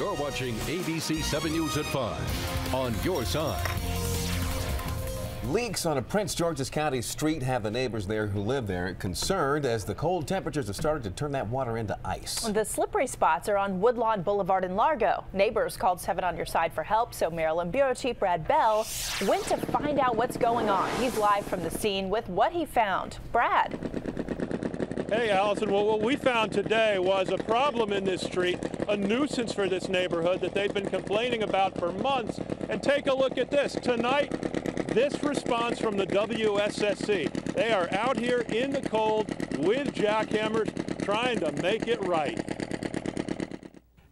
You're watching ABC 7 News at 5 on your side. Leaks on a Prince George's County street have the neighbors there who live there concerned as the cold temperatures have started to turn that water into ice. The slippery spots are on Woodlawn Boulevard in Largo. Neighbors called 7 on Your Side for help, so Maryland Bureau Chief Brad Bell went to find out what's going on. He's live from the scene with what he found. Brad. Hey, Allison. Well, what we found today was a problem in this street, a nuisance for this neighborhood that they've been complaining about for months. And take a look at this. Tonight, this response from the WSSC. They are out here in the cold with jackhammers trying to make it right.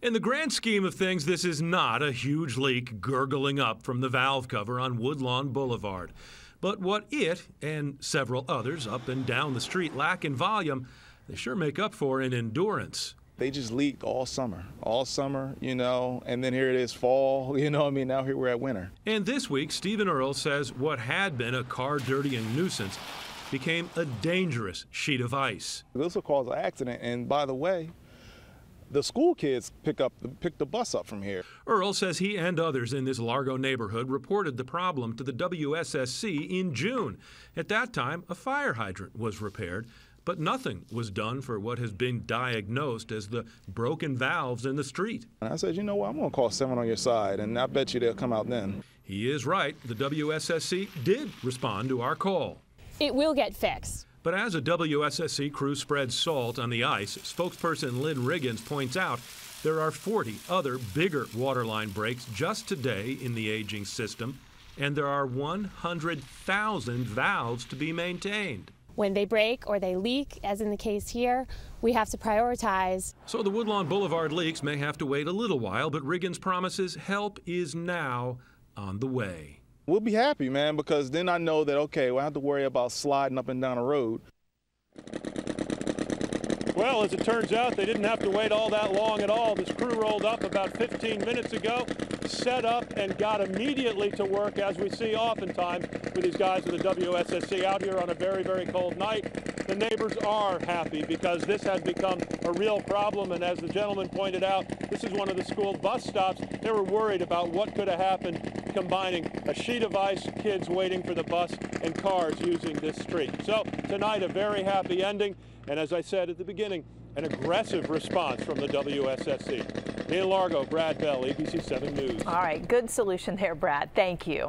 In the grand scheme of things, this is not a huge leak gurgling up from the valve cover on Woodlawn Boulevard. But what it and several others up and down the street lack in volume, they sure make up for in endurance. They just leaked all summer, you know, and then here it is fall, you know what I mean? Now here we're at winter. And this week, Stephen Earle says what had been a car-dirtying nuisance became a dangerous sheet of ice. This will cause an accident, and by the way, the school kids pick the bus up from here. Earle says he and others in this Largo neighborhood reported the problem to the WSSC in June. At that time, a fire hydrant was repaired, but nothing was done for what has been diagnosed as the broken valves in the street. And I said, you know what, I'm going to call 7 on Your Side, and I bet you they'll come out then. He is right. The WSSC did respond to our call. It will get fixed. But as a WSSC crew spreads salt on the ice, spokesperson Lynn Riggins points out there are 40 other bigger waterline breaks just today in the aging system, and there are 100,000 valves to be maintained. When they break or they leak, as in the case here, we have to prioritize. So the Woodlawn Boulevard leaks may have to wait a little while, but Riggins promises help is now on the way. We'll be happy, man, because then I know that, okay, we'll have to worry about sliding up and down the road. Well, as it turns out, they didn't have to wait all that long at all. This crew rolled up about 15 minutes ago, set up, and got immediately to work, as we see oftentimes with these guys of the WSSC out here on a very, very cold night. The neighbors are happy because this had become a real problem, and as the gentleman pointed out, this is one of the school bus stops. They were worried about what could have happened combining a sheet of ice, kids waiting for the bus, and cars using this street. So tonight, a very happy ending, and as I said at the beginning, an aggressive response from the WSSC. In Largo, Brad Bell, ABC 7 News. All right, good solution there, Brad. Thank you.